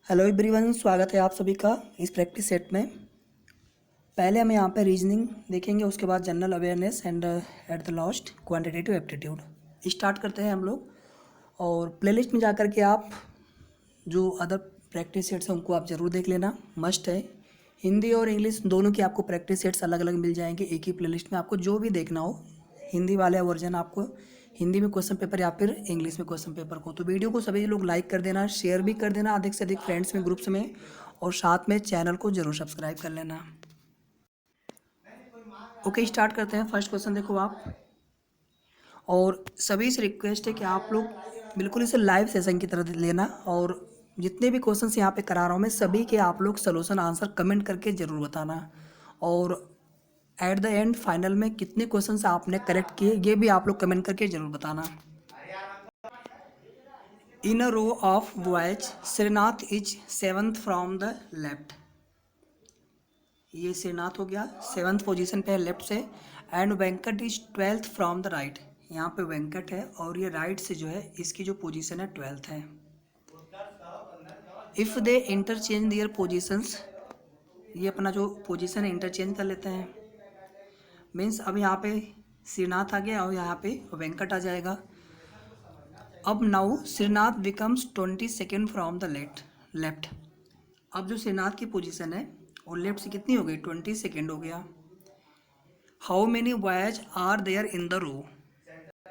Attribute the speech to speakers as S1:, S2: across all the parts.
S1: Hello everyone, स्वागत है आप सभी का इस प्रैक्टिस सेट में। पहले हम यहाँ पे रीजनिंग देखेंगे, उसके बाद general awareness and at the last quantitative aptitude. Start करते हैं हम लोग। और प्लेलिस्ट में जाकर के आप जो अदर प्रैक्टिस सेट्स हैं उनको आप ज़रूर देख लेना, मस्ट है। हिंदी और इंग्लिश दोनों की आपको प्रैक्टिस सेट्स अलग अलग मिल जाएंगे एक ही प्लेलिस्ट में। आपको जो भी देखना हो, हिंदी वाले वर्जन आपको हिंदी में क्वेश्चन पेपर या फिर इंग्लिश में क्वेश्चन पेपर को, तो वीडियो को सभी लोग लाइक कर देना, शेयर भी कर देना अधिक से अधिक फ्रेंड्स में, ग्रुप्स में, और साथ में चैनल को जरूर सब्सक्राइब कर लेना। ओके, स्टार्ट करते हैं। फर्स्ट क्वेश्चन देखो आप, और सभी से रिक्वेस्ट है कि आप लोग बिल्कुल इसे लाइव सेशन की तरह लेना, और जितने भी क्वेश्चंस यहाँ पे करा रहा हूँ मैं, सभी के आप लोग सॉल्यूशन आंसर कमेंट करके ज़रूर बताना। और एट द एंड फाइनल में कितने क्वेश्चंस आपने करेक्ट किए ये भी आप लोग कमेंट करके ज़रूर बताना। In a row of boys, Srinath is seventh from the left. ये श्रीनाथ हो गया, सेवन्थ पोजीशन पे है लेफ्ट से। And Venkat is twelfth from the right. यहाँ पे वेंकट है और ये राइट से जो है इसकी जो पोजीशन है ट्वेल्थ है। If they interchange their positions, ये अपना जो पोजीशन है इंटरचेंज कर लेते हैं। मीन्स अब यहाँ पे श्रीनाथ आ गया और यहाँ पे वेंकट आ जाएगा। अब now Srinath becomes 22nd from the left. अब जो श्रीनाथ की पोजीशन है और लेफ्ट से कितनी हो गई, 22nd हो गया। How many boys are there in the row.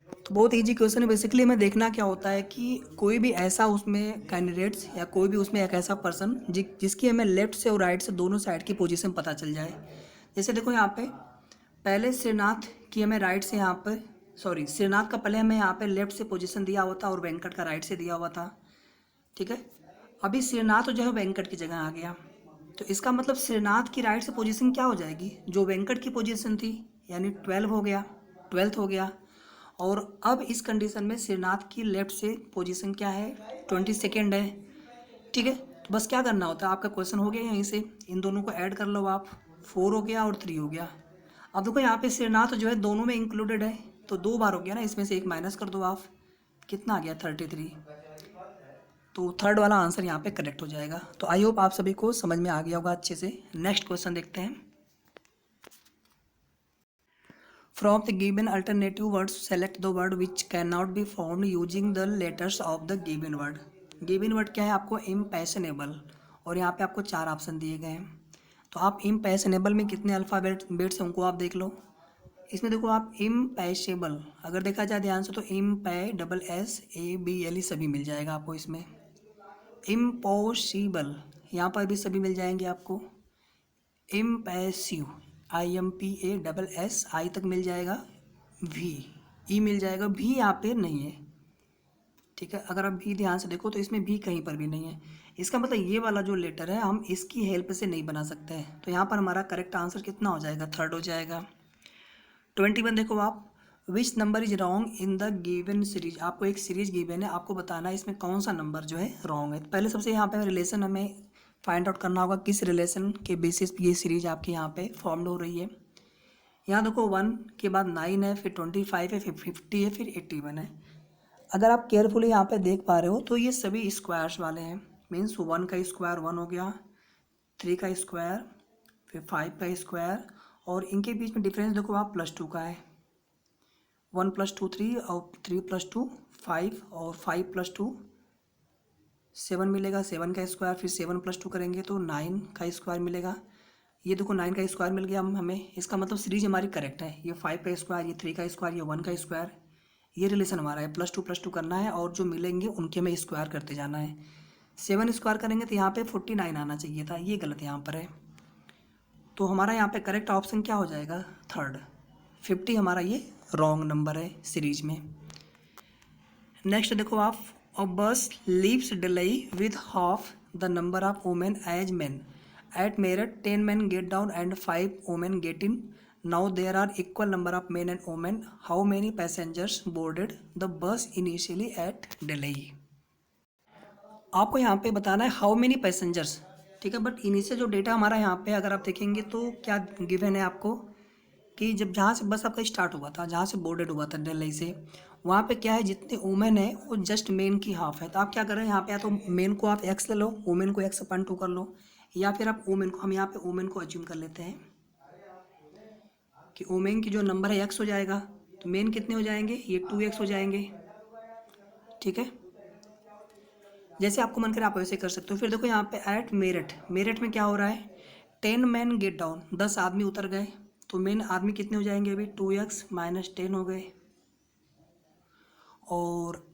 S1: तो बहुत इजी क्वेश्चन है। बेसिकली हमें देखना क्या होता है कि कोई भी ऐसा उसमें कैंडिडेट्स या कोई भी उसमें एक ऐसा पर्सन जिसकी हमें लेफ्ट से और राइट से दोनों साइड की पोजीशन पता चल जाए। जैसे देखो यहाँ पे पहले श्रीनाथ की हमें राइट से यहाँ पे, सॉरी, श्रीनाथ का पहले हमें यहाँ पे लेफ्ट से पोजीशन दिया हुआ था और वेंकट का राइट से दिया हुआ था, ठीक है। अभी श्रीनाथ जो है वेंकट की जगह आ गया, तो इसका मतलब श्रीनाथ की राइट से पोजीशन क्या हो जाएगी, जो वेंकट की पोजीशन थी, यानी 12 हो गया, 12th हो गया। और अब इस कंडीशन में श्रीनाथ की लेफ्ट से पोजीशन क्या है, 22nd है, ठीक है। तो बस क्या करना होता है, आपका क्वेश्चन हो गया यहीं से, इन दोनों को ऐड कर लो आप, 4 हो गया और 3 हो गया। अब देखो यहाँ पे श्रीनाथ जो है दोनों में इंक्लूडेड है, तो 2 बार हो गया ना, इसमें से एक माइनस कर दो आप, कितना आ गया 33। तो थर्ड वाला आंसर यहाँ पे करेक्ट हो जाएगा। तो आई होप आप सभी को समझ में आ गया होगा अच्छे से। नेक्स्ट क्वेश्चन देखते हैं। From the given alternative words select the word which can not be formed using the letters of the given word. Given word क्या है आपको, इम्पैशनेबल, और यहाँ पे आपको 4 ऑप्शन दिए गए हैं। तो आप इम्पैशनेबल में कितने अल्फ़ाबेट्स हैं उनको आप देख लो। इसमें देखो आप इम्पैशेबल, अगर देखा जाए ध्यान से तो IMPASSABLE सभी मिल जाएगा आपको इसमें। इम्पॉसिबल, यहाँ पर भी सभी मिल जाएंगे आपको। इम्पैसिव, IMPASSI तक मिल जाएगा। भी, ई मिल जाएगा, भी यहाँ पे नहीं है, ठीक है। अगर आप भी ध्यान से देखो तो इसमें भी कहीं पर भी नहीं है। इसका मतलब ये वाला जो लेटर है हम इसकी हेल्प से नहीं बना सकते हैं। तो यहाँ पर हमारा करेक्ट आंसर कितना हो जाएगा, थर्ड हो जाएगा। 21 देखो आप, which number is wrong in the given series. आपको एक सीरीज गिवन है, आपको बताना है इसमें कौन सा नंबर जो है रॉन्ग है। पहले सबसे यहाँ पे रिलेशन हमें फाइंड आउट करना होगा, किस रिलेशन के बेसिस पे ये सीरीज आपकी यहाँ पे फॉर्म्ड हो रही है। यहाँ देखो 1 के बाद 9 है, फिर 25 है, फिर 50 है, फिर 81 है। अगर आप केयरफुली यहाँ पे देख पा रहे हो तो ये सभी स्क्वायर्स वाले हैं। मीन्स 1 का स्क्वायर 1 हो गया, 3 का स्क्वायर, फिर 5 का स्क्वायर, और इनके बीच में डिफरेंस देखो आप +2 का है। 1 + 2 3, और 3 + 2 5, और 5 + 2 7 मिलेगा, 7 का स्क्वायर, फिर 7 + 2 करेंगे तो 9 का स्क्वायर मिलेगा। ये देखो 9 का स्क्वायर मिल गया हमें, इसका मतलब सीरीज हमारी करेक्ट है। ये 5 का स्क्वायर, ये 3 का स्क्वायर, ये 1 का स्क्वायर, ये रिलेशन हमारा है। +2 करना है और जो मिलेंगे उनके में स्क्वायर करते जाना है। 7 स्क्वायर करेंगे तो यहाँ पे 49 आना चाहिए था, ये गलत यहाँ पर है। तो हमारा यहाँ पे करेक्ट ऑप्शन क्या हो जाएगा, थर्ड। 50 हमारा ये रॉन्ग नंबर है सीरीज में। नेक्स्ट देखो आप, a bus leaves Delhi with half the number of women as man. At Meerut 10 men get down and 5 women get in. Now there are equal number of men and women. How many passengers boarded the bus initially at Delhi? आपको यहाँ पे बताना है how many passengers, ठीक है। But initial जो data हमारा यहाँ पे अगर आप देखेंगे तो क्या गिवन है आपको कि जब जहाँ से बस आपका स्टार्ट हुआ था, जहाँ से बोर्डेड हुआ था दिल्ली से, वहाँ पे क्या है, जितने वुमेन है वो जस्ट मेन की हाफ है। तो आप क्या कर रहे हैं यहाँ पे, या तो मेन को आप एक्स ले लो, वुमेन को एक्स अपन 2 कर लो, या फिर आप वुमेन को, हम यहाँ पे वुमेन को अज्यूम कर लेते हैं कि वुमेन की जो नंबर है एक्स हो जाएगा, तो मेन कितने हो जाएंगे, ये 2x हो जाएंगे। ठीक है, जैसे आपको मन करे आप वैसे कर सकते हो। फिर देखो यहाँ पे एट मेरठ, मेरठ में क्या हो रहा है, 10 मैन गेट डाउन, 10 आदमी उतर गए, तो मेन आदमी कितने हो जाएंगे अभी, 2x माइनस 10 हो गए, और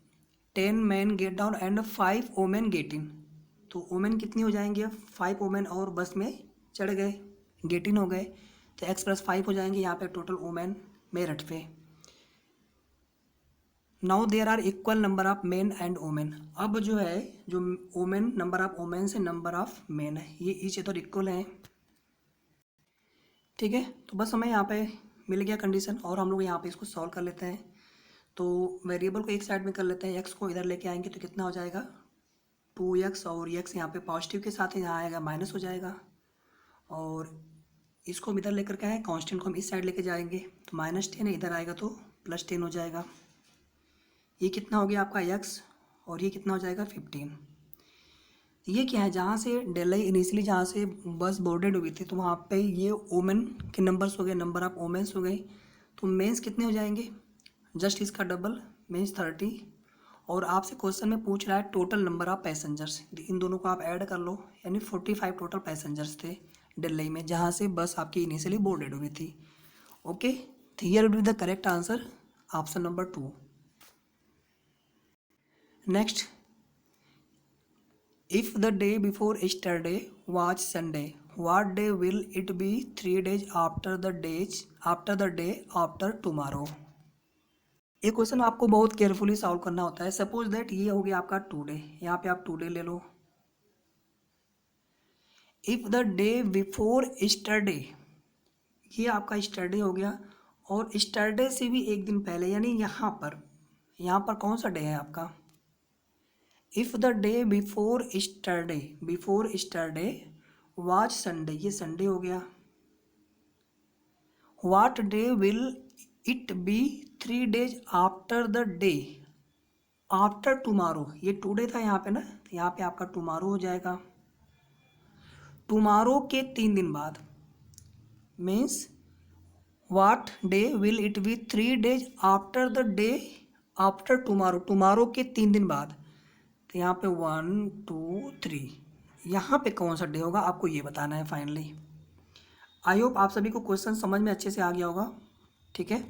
S1: 10 main get down and 5 women get in, तो वोमेन कितनी हो जाएंगी, 5 वोमेन और बस में चढ़ गए, गेट इन हो गए, तो x + 5 हो जाएंगे यहाँ पे टोटल वोमेन मेरठ पे। Now there are equal number of men and women, अब जो है जो वोमेन नंबर ऑफ वोमेन से नंबर ऑफ मेन है, ये ईच अदर इक्वल है। ठीक है, तो बस हमें यहाँ पे मिल गया कंडीशन, और हम लोग यहाँ पे इसको सॉल्व कर लेते हैं। तो वेरिएबल को एक साइड में कर लेते हैं, एक्स को इधर लेके आएंगे तो कितना हो जाएगा, 2x, और एक्स यहाँ पे पॉजिटिव के साथ है, यहाँ आएगा माइनस हो जाएगा, और इसको हम इधर लेकर के आए, कांस्टेंट को हम इस साइड लेके जाएंगे, तो -10 है, इधर आएगा तो +10 हो जाएगा। ये कितना हो गया आपका x, और ये कितना हो जाएगा 15। ये क्या है, जहाँ से दिल्ली इनिशियली जहाँ से बस बोर्डेड हुई थी, तो वहाँ पे ये वोमेन के नंबर्स हो गए, नंबर ऑफ वोमेंस हो गए, तो मेंस कितने हो जाएंगे, जस्ट इसका डबल, मीन्स 30, और आपसे क्वेश्चन में पूछ रहा है टोटल नंबर ऑफ पैसेंजर्स, इन दोनों को आप ऐड कर लो, यानी 45 टोटल पैसेंजर्स थे दिल्ली में, जहाँ से बस आपकी इनिशियली बोर्डेड हुई थी। ओके, तो here would be the correct answer, option number 2। Next, if the day before yesterday was Sunday, what day will it be 3 days after the day after tomorrow? ये क्वेश्चन आपको बहुत carefully solve करना होता है। Suppose that ये हो गया आपका टुडे, यहाँ पे आप टुडे ले लो। If the day before yesterday, ये आपका स्टरडे हो गया, और स्टरडे से भी एक दिन पहले, यानी यहाँ पर कौन सा डे है आपका, if the day before yesterday was Sunday, ये संडे हो गया। What day will it be 3 days after the day after tomorrow, ये टुडे था यहाँ पे ना, तो यहाँ पे आपका टुमारो हो जाएगा। टुमारो के 3 दिन बाद, means what day will it be 3 days after the day after tomorrow, tomorrow के 3 दिन बाद, तो यहाँ पे 1 2 3, यहाँ पे कौन सा डे होगा आपको ये बताना है फाइनली। आई होप आप सभी को क्वेश्चन समझ में अच्छे से आ गया होगा। ठीक है,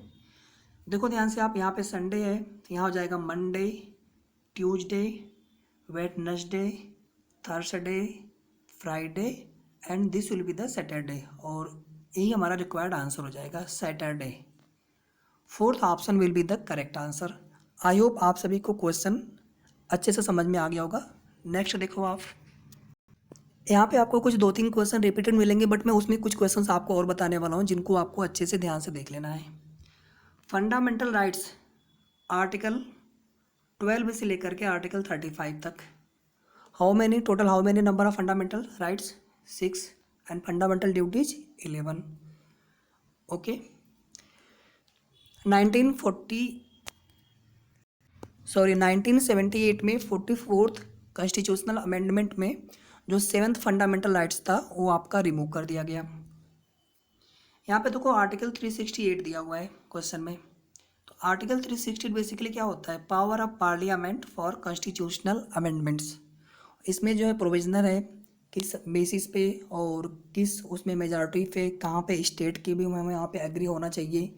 S1: देखो ध्यान से, आप यहाँ पे संडे है, तो यहाँ हो जाएगा Monday, Tuesday, Wednesday, Thursday, Friday, and this will be the Saturday, और यही हमारा रिक्वायर्ड आंसर हो जाएगा, Saturday. 4th option will be the correct answer. I hope आप सभी को क्वेश्चन अच्छे से समझ में आ गया होगा। नेक्स्ट देखो आप, यहाँ पे आपको कुछ 2-3 क्वेश्चन रिपीटेड मिलेंगे, बट मैं उसमें कुछ क्वेश्चंस आपको और बताने वाला हूँ, जिनको आपको अच्छे से ध्यान से देख लेना है। फंडामेंटल राइट्स आर्टिकल 12 से लेकर के आर्टिकल 35 तक, how many number of fundamental rights 6 and fundamental duties 11। Okay, 1978 में 44th कॉन्स्टिट्यूशनल अमेंडमेंट में जो 7th फंडामेंटल राइट्स था वो आपका रिमूव कर दिया गया। यहाँ पे देखो आर्टिकल 368 दिया हुआ है क्वेश्चन में, तो आर्टिकल 368 बेसिकली क्या होता है, power of parliament for constitutional amendments. इसमें जो है प्रोविजनल है किस बेसिस पे और किस उसमें मेजॉरिटी पे, कहाँ पे स्टेट की भी हमें यहाँ पे एग्री होना चाहिए,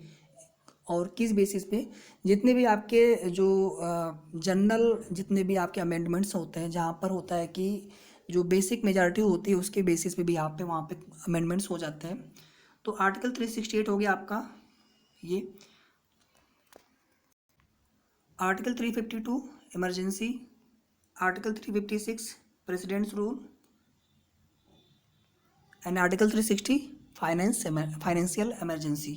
S1: और किस बेसिस पे जितने भी आपके जो जनरल जितने भी आपके अमेंडमेंट्स होते हैं, जहाँ पर होता है कि जो बेसिक मेजॉरिटी होती है उसके बेसिस पे भी आप पे वहाँ पे अमेंडमेंट्स हो जाते हैं। तो आर्टिकल 368 हो गया आपका ये। Article 352 emergency, article 356 president's rule, and article 360 financial emergency.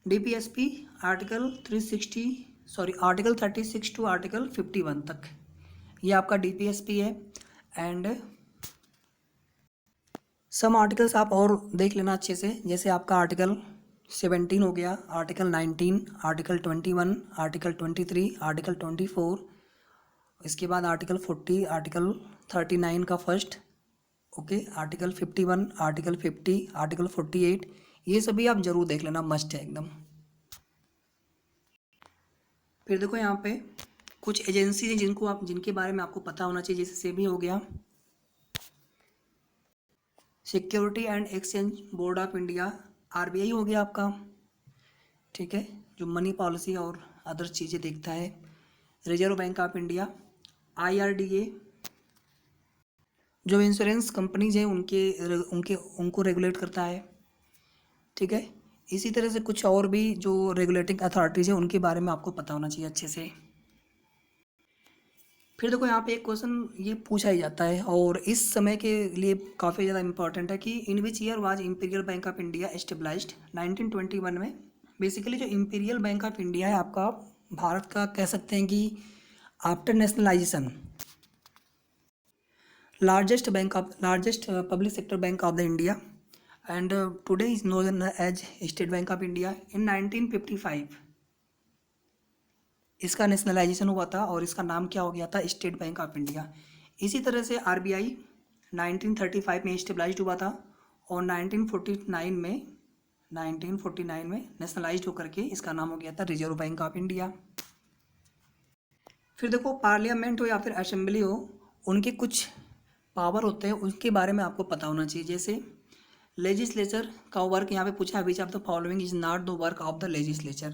S1: DPSP article 36 to article 51 तक, ये आपका डीपीएसपी है। एंड सम आर्टिकल्स आप और देख लेना अच्छे से, जैसे आपका आर्टिकल 17 हो गया, आर्टिकल 19, आर्टिकल 21, आर्टिकल 23, आर्टिकल 24, इसके बाद आर्टिकल 40, आर्टिकल 39 का first, okay, article 51, article 50, article 48, ये सभी आप जरूर देख लेना, मस्ट है एकदम। फिर देखो यहाँ पे कुछ एजेंसी हैं जिनके बारे में आपको पता होना चाहिए, जैसे सेबी हो गया, security and exchange board of India, RBI हो गया आपका, ठीक है, जो मनी पॉलिसी और अदर चीज़ें देखता है, reserve bank of India, IRDA, जो इंश्योरेंस कंपनीज हैं उनके उनके उनको रेगुलेट करता है, ठीक है। इसी तरह से कुछ और भी जो रेगुलेटिंग अथॉरिटीज़ हैं उनके बारे में आपको पता होना चाहिए अच्छे से। फिर देखो यहाँ पे एक क्वेश्चन ये पूछा ही जाता है और इस समय के लिए काफ़ी ज़्यादा इंपॉर्टेंट है कि in which year was Imperial Bank of India established. 1921 में। बेसिकली जो इंपीरियल बैंक ऑफ इंडिया है आपका भारत का, कह सकते हैं कि after nationalisation largest public sector bank of the India and today is known as State Bank of India. In 1955 इसका नेशनलाइजेशन हुआ था और इसका नाम क्या हो गया था, स्टेट बैंक ऑफ इंडिया। इसी तरह से आरबीआई 1935 में स्टेबलाइज्ड हुआ था और 1949 में नेशनलाइज्ड होकर के इसका नाम हो गया था रिजर्व बैंक ऑफ इंडिया। फिर देखो पार्लियामेंट हो या फिर असेंबली हो, उनके कुछ पावर होते हैं, उनके बारे में आपको पता होना चाहिए। जैसे लेजिस्लेचर का वर्क यहाँ पे पूछा है, which of the following is not the work of the legislature.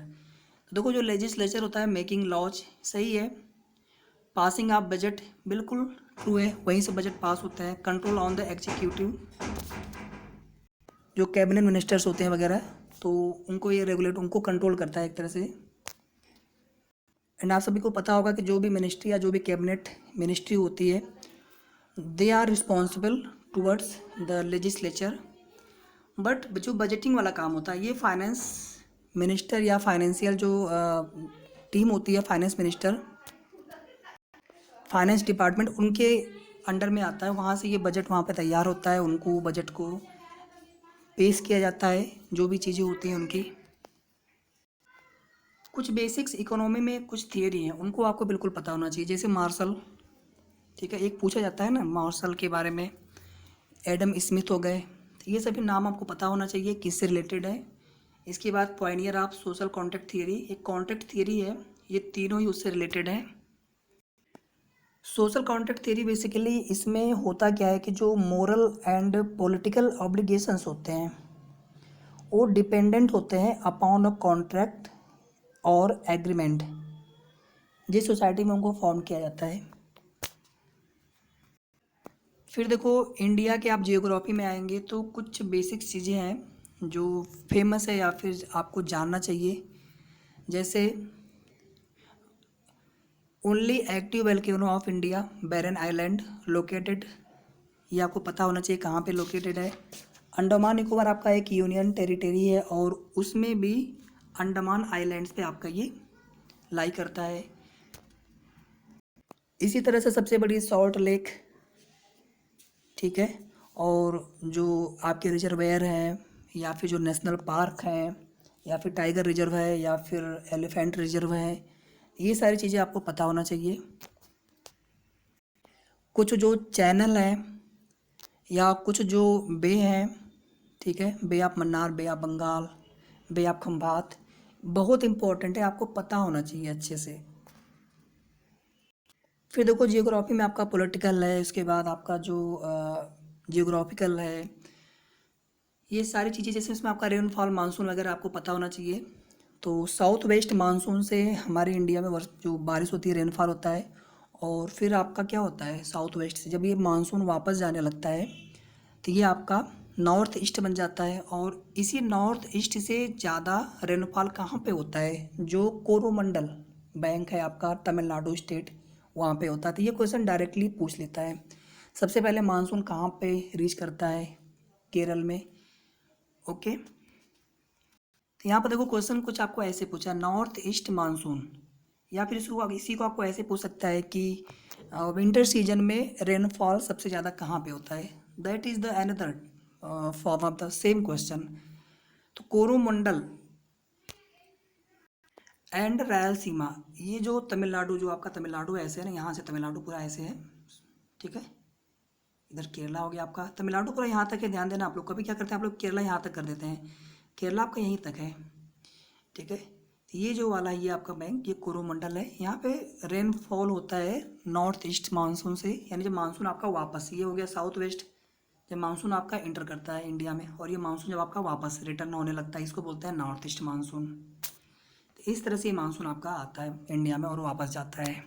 S1: तो देखो जो लेजिस्लेचर होता है, मेकिंग लॉज, सही है। पासिंग ऑफ बजट, बिल्कुल ट्रू है, वहीं से बजट पास होता है। कंट्रोल ऑन द एग्जीक्यूटिव, जो कैबिनेट मिनिस्टर्स होते हैं वगैरह, तो उनको ये रेगुलेट, उनको कंट्रोल करता है एक तरह से। एंड आप सभी को पता होगा कि जो भी मिनिस्ट्री या जो भी कैबिनेट मिनिस्ट्री होती है, they are responsible towards the legislature. But जो बजटिंग वाला काम होता है ये फाइनेंस मिनिस्टर या फाइनेंशियल जो टीम होती है, फाइनेंस मिनिस्टर, फाइनेंस डिपार्टमेंट, उनके अंडर में आता है। वहाँ से ये बजट वहाँ पे तैयार होता है, उनको बजट को पेश किया जाता है, जो भी चीज़ें होती हैं उनकी। कुछ बेसिक्स इकोनॉमी में कुछ थियरी हैं, उनको आपको बिल्कुल पता होना चाहिए। जैसे मार्शल, ठीक है, एक पूछा जाता है ना मार्शल के बारे में, एडम स्मिथ हो गए, ये सभी नाम आपको पता होना चाहिए किससे रिलेटेड है। इसके बाद Pioneer of social contract theory, एक कॉन्ट्रैक्ट थियरी है, ये तीनों ही उससे रिलेटेड है। सोशल कॉन्ट्रैक्ट थियरी बेसिकली इसमें होता क्या है कि जो मोरल एंड पॉलिटिकल ऑब्लिगेशंस होते हैं वो डिपेंडेंट होते हैं अपॉन अ कॉन्ट्रैक्ट और एग्रीमेंट, जिस सोसाइटी में उनको फॉर्म किया जाता है। फिर देखो इंडिया के आप जियोग्राफी में आएंगे तो कुछ बेसिक चीज़ें हैं जो फेमस है या फिर आपको जानना चाहिए। जैसे only active volcano of India barren island located, ये आपको पता होना चाहिए कहाँ पे लोकेटेड है। अंडमान निकोबार आपका एक यूनियन टेरिटरी है और उसमें भी अंडमान आइलैंड्स पे आपका ये लाई करता है। इसी तरह से सबसे बड़ी सॉल्ट लेक, ठीक है, और जो आपके रिजर्वेयर हैं या फिर जो नेशनल पार्क हैं या फिर टाइगर रिजर्व है या फिर एलिफेंट रिजर्व है, ये सारी चीज़ें आपको पता होना चाहिए। कुछ जो चैनल हैं या कुछ जो बे हैं, ठीक है, bay of Mannar, bay of Bengal, bay of Khambhat, बहुत इंपॉर्टेंट है, आपको पता होना चाहिए अच्छे से। फिर देखो जियोग्राफी में आपका पॉलिटिकल है, उसके बाद आपका जो जियोग्राफिकल है, ये सारी चीज़ें, जैसे इसमें आपका रेनफॉल मानसून वगैरह आपको पता होना चाहिए। तो साउथ वेस्ट मानसून से हमारे इंडिया में जो बारिश होती है, रेनफॉल होता है, और फिर आपका क्या होता है, साउथ वेस्ट से जब ये मानसून वापस जाने लगता है तो ये आपका नॉर्थ ईस्ट बन जाता है। और इसी नॉर्थ ईस्ट से ज़्यादा रेनफॉल कहाँ पे होता है, जो कोरोमंडल बैंक है आपका तमिलनाडु स्टेट, वहाँ पे होता है। तो ये क्वेश्चन डायरेक्टली पूछ लेता है, सबसे पहले मानसून कहाँ पे रीच करता है, केरल में, ओके। तो यहाँ पर देखो क्वेश्चन कुछ आपको ऐसे पूछा, नॉर्थ ईस्ट मानसून, या फिर इसी को आपको ऐसे पूछ सकता है कि विंटर सीजन में रेनफॉल सबसे ज़्यादा कहाँ पे होता है, that is the another form of the same question. तो कोरोमंडल एंड रायलसीमा, ये जो तमिलनाडु, जो आपका तमिलनाडु ऐसे है ना, यहाँ से तमिलनाडु पूरा ऐसे है, ठीक है। इधर केरला हो गया आपका, तमिलनाडु पूरा यहाँ तक है। ध्यान देना आप लोग, कभी क्या करते हैं आप लोग केरला यहाँ तक कर देते हैं, केरला आपका यहीं तक है, ठीक है। ये जो वाला ये आपका बैंक, ये कोरोमंडल है, यहाँ पे रेनफॉल होता है नॉर्थ ईस्ट मानसून से, यानी जब मानसून आपका वापस, ये हो गया साउथ वेस्ट, जब मानसून आपका इंटर करता है इंडिया में, और ये मानसून जब आपका वापस रिटर्न होने लगता है, इसको बोलते हैं नॉर्थ ईस्ट मानसून। तो इस तरह से ये मानसून आपका आता है इंडिया में और वापस जाता है।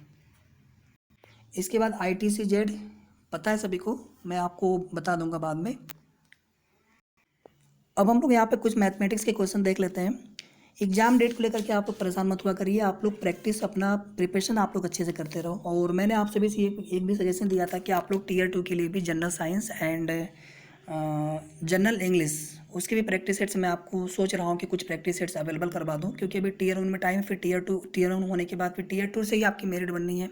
S1: इसके बाद ITC-Z पता है सभी को, मैं आपको बता दूंगा बाद में। अब हम लोग यहाँ पे कुछ मैथमेटिक्स के क्वेश्चन देख लेते हैं। एग्जाम डेट को लेकर के आप लोग परेशान मत हुआ करिए, आप लोग प्रैक्टिस, अपना प्रिपरेशन आप लोग अच्छे से करते रहो। और मैंने आप सभी से एक भी सजेशन दिया था कि आप लोग Tier 2 के लिए भी general science and general English, उसके भी प्रैक्टिस सेट्स मैं आपको सोच रहा हूँ कि कुछ प्रैक्टिस सेट्स अवेलेबल करवा दूँ, क्योंकि अभी Tier 1 में टाइम, फिर Tier 1 होने के बाद फिर Tier 2 से ही आपकी मेरिट बननी है,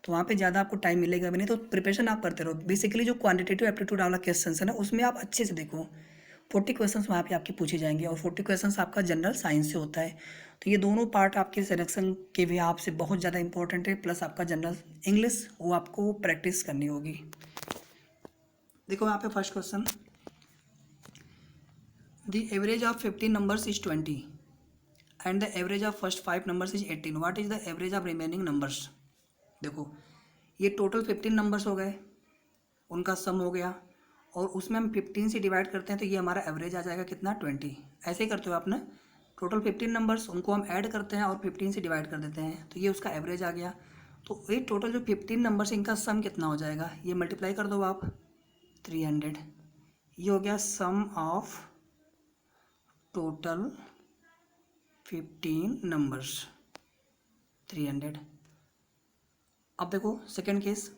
S1: तो वहाँ पे ज़्यादा आपको टाइम मिलेगा भी नहीं। तो प्रिपरेशन आप करते रहो। बेसिकली जो क्वान्टिटेटिव एप्टीट्यूड वाला क्वेश्चन है ना, उसमें आप अच्छे से देखो, 40 क्वेश्चंस वहाँ पे आपके पूछे जाएंगे, और 40 क्वेश्चंस आपका जनरल साइंस से होता है। तो ये दोनों पार्ट आपके सिलेक्शन के भी आपसे बहुत ज़्यादा इंपॉर्टेंट है, प्लस आपका जनरल इंग्लिश वो आपको प्रैक्टिस करनी होगी। देखो यहाँ पे first question, the average of 15 numbers is 20 and the average of first 5 numbers is 18, what is the average of remaining numbers. देखो ये टोटल 15 नंबर्स हो गए, उनका सम हो गया, और उसमें हम 15 से डिवाइड करते हैं, तो ये हमारा एवरेज आ जाएगा कितना, 20। ऐसे ही करते हो आप ना, टोटल 15 नंबर्स, उनको हम ऐड करते हैं और 15 से डिवाइड कर देते हैं, तो ये उसका एवरेज आ गया। तो ये टोटल जो 15 नंबर्स, इनका सम कितना हो जाएगा, ये मल्टीप्लाई कर दो आप 300, ये हो गया सम ऑफ टोटल 15 नंबर्स 300। अब देखो second case,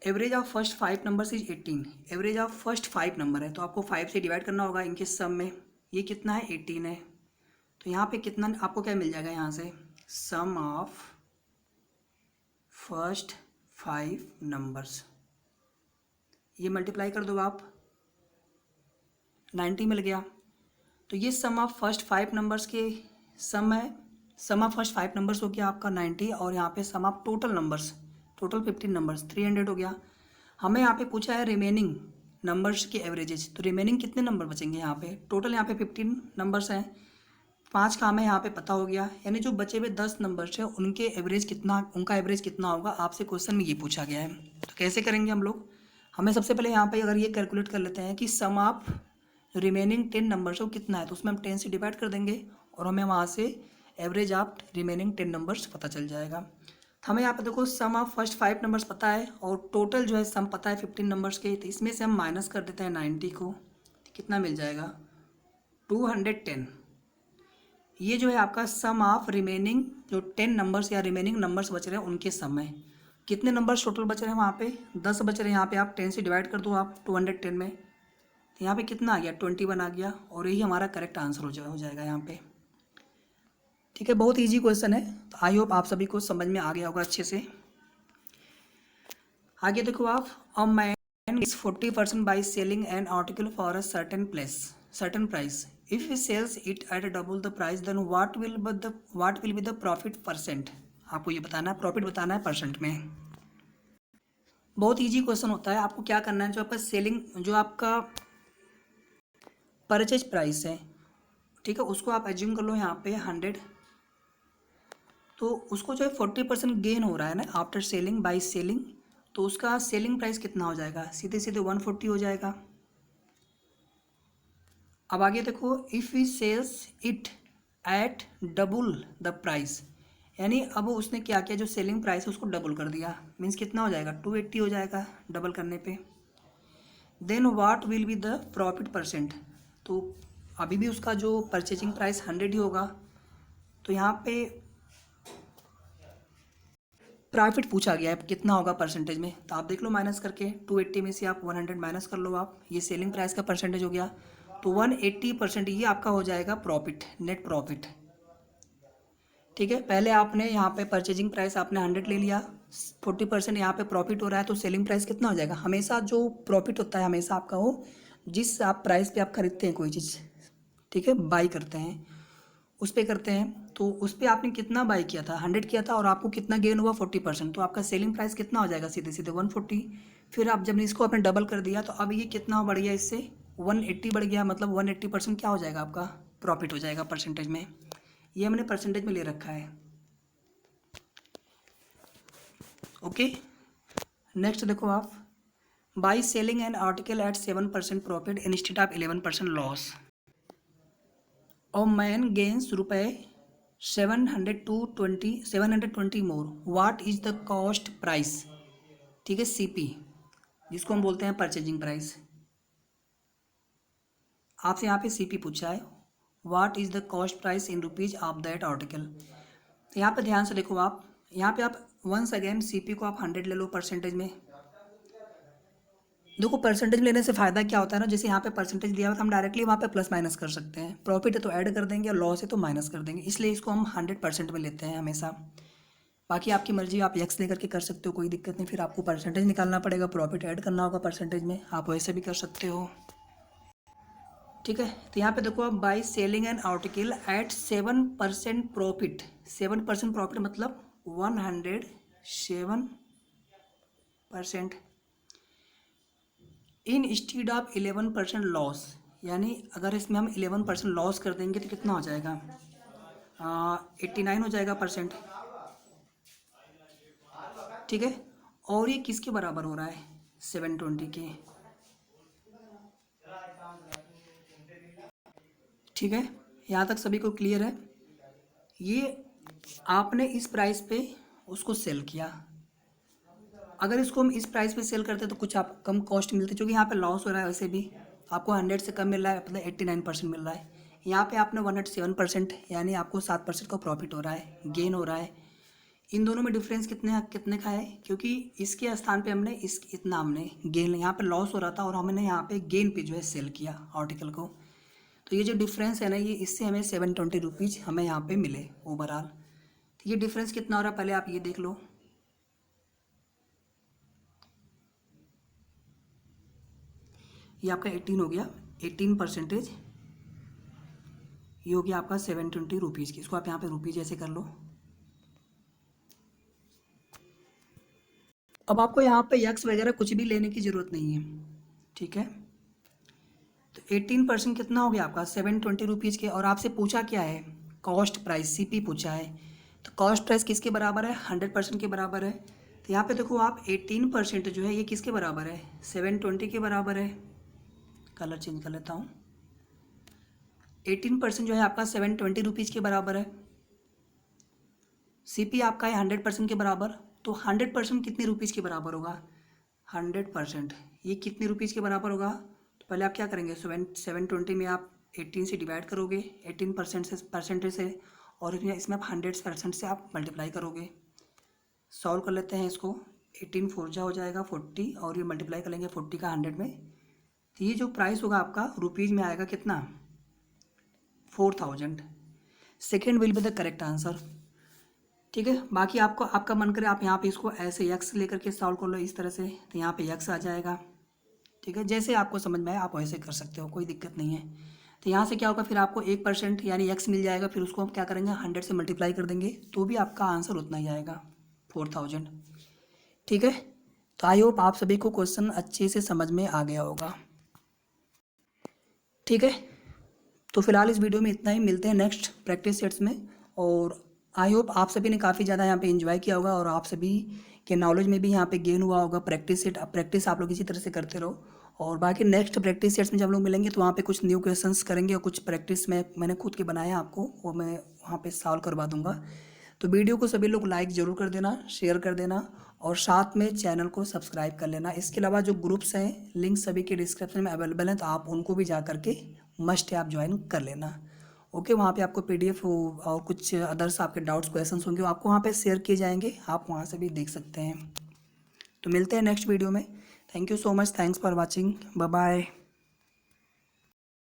S1: average of first 5 numbers is 18, average of first 5 number है, तो आपको 5 से डिवाइड करना होगा इनके सम में, ये कितना है 18 है, तो यहाँ पे कितना आपको क्या मिल जाएगा, यहाँ से सम ऑफ फर्स्ट 5 नंबर्स, ये मल्टीप्लाई कर दो आप, 90 मिल गया। तो ये सम ऑफ फर्स्ट 5 नंबर्स के सम है, सम ऑफ फर्स्ट 5 नंबर्स हो गया आपका 90, और यहाँ पे sum of total numbers, total 15 numbers 300 हो गया। हमें यहाँ पे पूछा है रिमेनिंग नंबर्स के एवरेजेस, तो रिमेनिंग कितने नंबर बचेंगे यहाँ पे, टोटल यहाँ पे 15 नंबर्स हैं, 5 का हमें यहाँ पे पता हो गया, यानी जो बचे हुए 10 नंबर्स हैं उनके एवरेज कितना, उनका एवरेज कितना होगा, आपसे क्वेश्चन में ये पूछा गया है। तो कैसे करेंगे हम लोग, हमें सबसे पहले यहाँ पे अगर ये कैलकुलेट कर लेते हैं कि सम ऑफ रिमेनिंग 10 नंबर्स हो कितना है, तो उसमें हम 10 से डिवाइड कर देंगे, और हमें वहाँ से एवरेज ऑफ रिमेनिंग 10 नंबर्स पता चल जाएगा। हमें यहाँ पे देखो सम ऑफ फर्स्ट 5 नंबर्स पता है, और टोटल जो है सम पता है 15 नंबर्स के, तो इसमें से हम माइनस कर देते हैं 90 को, कितना मिल जाएगा 210। ये जो है आपका सम ऑफ रिमेनिंग जो 10 नंबर्स या रिमेनिंग नंबर्स बच रहे हैं उनके सम है। कितने नंबर्स टोटल बच रहे हैं, वहाँ पे 10 बच रहे हैं, यहाँ पे आप 10 से डिवाइड कर दो आप 210 में, तो यहाँ पे कितना आ गया 21 आ गया, और यही हमारा करेक्ट आंसर हो जाएगा यहाँ पे। ठीक है, बहुत इजी क्वेश्चन है, तो आई होप आप सभी को समझ में आ गया होगा अच्छे से। आगे देखो आप, a man is 40% by selling an article for a certain price, if he sells it at double the price, then what will be the profit percent. आपको ये बताना है, प्रॉफिट बताना है परसेंट में। बहुत इजी क्वेश्चन होता है। आपको क्या करना है, जो आपका सेलिंग, जो आपका परचेज प्राइस है, ठीक है, उसको आप एज्यूम कर लो यहाँ पे 100, तो उसको जो है 40% गेन हो रहा है ना आफ्टर सेलिंग, बाई सेलिंग, तो उसका सेलिंग प्राइस कितना हो जाएगा, सीधे सीधे 140 हो जाएगा। अब आगे देखो, if he sells it at double the price, यानी अब उसने क्या किया, जो सेलिंग प्राइस है उसको डबल कर दिया, मीन्स कितना हो जाएगा 280 हो जाएगा डबल करने पे। Then what will be the profit percent, तो अभी भी उसका जो परचेजिंग प्राइस 100 ही होगा, तो यहाँ पे प्रॉफिट पूछा गया है कितना होगा परसेंटेज में, तो आप देख लो माइनस करके, 280 में से आप 100 माइनस कर लो आप, ये सेलिंग प्राइस का परसेंटेज हो गया, तो 180% ये आपका हो जाएगा प्रॉफिट, नेट प्रॉफिट। ठीक है, पहले आपने यहाँ पे परचेजिंग प्राइस आपने 100 ले लिया, 40% यहाँ पे प्रॉफिट हो रहा है, तो सेलिंग प्राइस कितना हो जाएगा? हमेशा जो प्रॉफिट होता है हमेशा आपका वो जिस आप प्राइस पे आप खरीदते हैं कोई चीज़, ठीक है, बाई करते हैं उस पे करते हैं, तो उस पे आपने कितना बाई किया था? 100 किया था और आपको कितना गेन हुआ? 40%। तो आपका सेलिंग प्राइस कितना हो जाएगा? सीधे सीधे 140। फिर आप जब इसको आपने डबल कर दिया तो अब ये कितना बढ़ गया? इससे 180 बढ़ गया, मतलब 180% क्या हो जाएगा? आपका प्रॉफिट हो जाएगा परसेंटेज में। ये हमने परसेंटेज में ले रखा है। ओके, नेक्स्ट देखो आप, by selling an article at 7% profit instead of 11% loss, और मैन गेन्स रुपये 720 more, what is the cost price? ठीक है, सीपी जिसको हम बोलते हैं परचेजिंग प्राइस। आपसे यहाँ पे सीपी पूछा है, वाट is the cost price in rupees of that article. तो यहाँ पे ध्यान से देखो आप, यहाँ पे आप वंस अगेन सीपी को आप 100 ले लो परसेंटेज में। देखो परसेंटेज लेने से फ़ायदा क्या होता है ना, जैसे यहाँ पे परसेंटेज दिया हुआ था हम डायरेक्टली वहाँ पे प्लस माइनस कर सकते हैं, प्रॉफिट है तो ऐड कर देंगे और लॉस है तो माइनस कर देंगे, इसलिए इसको हम 100% में लेते हैं हमेशा। बाकी आपकी मर्जी, आप एक्स लेकर के कर सकते हो, कोई दिक्कत नहीं। फिर आपको परसेंटेज निकालना पड़ेगा, प्रॉफिट ऐड करना होगा परसेंटेज में, आप वैसे भी कर सकते हो। ठीक है, तो यहाँ पे देखो आप, by selling an article at 7% profit, 7% profit मतलब 107% इन इंस्टीड ऑफ 11% लॉस, यानी अगर इसमें हम 11% लॉस कर देंगे तो कितना हो जाएगा? 89 हो जाएगा परसेंट। ठीक है, और ये किसके बराबर हो रहा है? 720 के। ठीक है, यहाँ तक सभी को क्लियर है? ये आपने इस प्राइस पे उसको सेल किया, अगर इसको हम इस प्राइस पे सेल करते तो कुछ आप कम कॉस्ट मिलती, क्योंकि यहाँ पे लॉस हो रहा है, वैसे भी आपको 100 से कम मिल रहा है, मतलब 89% मिल रहा है। यहाँ पे आपने 107%, यानी आपको 7% का प्रॉफिट हो रहा है, गेन हो रहा है। इन दोनों में डिफरेंस कितने कितने का है? क्योंकि इसके स्थान पे हमने इतना हमने गेन, यहाँ पे लॉस हो रहा था और हमने यहाँ पे गेन पे जो है सेल किया आर्टिकल को, तो ये जो डिफरेंस है ना, ये इससे हमें 720 रुपीज़ हमें यहाँ पे मिले ओवरऑल। तो ये डिफरेंस कितना हो रहा है पहले आप ये देख लो। ये आपका 18 हो गया, 18%, ये हो गया आपका 720 रुपीज़ की। इसको आप यहाँ पे रुपीज़ ऐसे कर लो। अब आपको यहाँ पे यक्स वगैरह कुछ भी लेने की ज़रूरत नहीं है। ठीक है, तो 18% कितना हो गया आपका? 720 रुपीज़ के। और आपसे पूछा क्या है? कॉस्ट प्राइस, सीपी पूछा है। तो कॉस्ट प्राइस किसके बराबर है? 100% के बराबर है। तो यहाँ पे देखो आप 18% जो है ये किसके बराबर है? 720 के बराबर है। कलर चेंज कर लेता हूँ। 18% जो है आपका 720 रुपीज़ के बराबर है। सीपी आपका है 100% के बराबर। तो 100% कितने रुपीज़ के बराबर होगा? 100% ये कितने रुपीज़ के बराबर होगा? तो पहले आप क्या करेंगे? 720 में आप 18 से डिवाइड करोगे, 18% से परसेंटेज से, और इसमें आप 100% से आप मल्टीप्लाई करोगे। सॉल्व कर लेते हैं इसको। 18 4 जा हो जाएगा 40, और ये मल्टीप्लाई कर लेंगे 40 का 100 में। तो ये जो प्राइस होगा आपका रुपीज़ में आएगा कितना? 4000। Second will be the correct answer. ठीक है, बाकी आपको आपका मन करे आप यहाँ पे इसको ऐसे यक्स लेकर के सॉल्व कर लो इस तरह से, तो यहाँ पे यक्स आ जाएगा। ठीक है, जैसे आपको समझ में आए आप वैसे कर सकते हो, कोई दिक्कत नहीं है। तो यहाँ से क्या होगा, फिर आपको 1% यानी यक्स मिल जाएगा, फिर उसको हम क्या करेंगे? 100 से मल्टीप्लाई कर देंगे, तो भी आपका आंसर उतना ही आएगा, 4000। ठीक है, तो आई होप आप सभी को क्वेश्चन अच्छे से समझ में आ गया होगा। ठीक है, तो फिलहाल इस वीडियो में इतना ही, मिलते हैं नेक्स्ट प्रैक्टिस सेट्स में। और आई होप आप सभी ने काफ़ी ज़्यादा यहाँ पे एंजॉय किया होगा, और आप सभी के नॉलेज में भी यहाँ पे गेन हुआ होगा। प्रैक्टिस सेट, प्रैक्टिस आप लोग इसी तरह से करते रहो। और बाकी नेक्स्ट प्रैक्टिस सेट्स में जब लोग मिलेंगे तो वहाँ पे कुछ न्यू क्वेश्चंस करेंगे, और कुछ प्रैक्टिस में मैंने खुद के बनाया आपको, वो मैं वहाँ पे सॉल्व करवा दूँगा। तो वीडियो को सभी लोग लाइक ज़रूर कर देना, शेयर कर देना, और साथ में चैनल को सब्सक्राइब कर लेना। इसके अलावा जो ग्रुप्स हैं, लिंक सभी के डिस्क्रिप्शन में अवेलेबल हैं, तो आप उनको भी जा करके मस्ट आप ज्वाइन कर लेना। ओके, वहाँ पे आपको PDF और कुछ अदर्स आपके डाउट्स क्वेश्चंस होंगे, वो आपको वहाँ पे शेयर किए जाएंगे, आप वहाँ से भी देख सकते हैं। तो मिलते हैं नेक्स्ट वीडियो में। Thank you so much, thanks for watching, bye bye.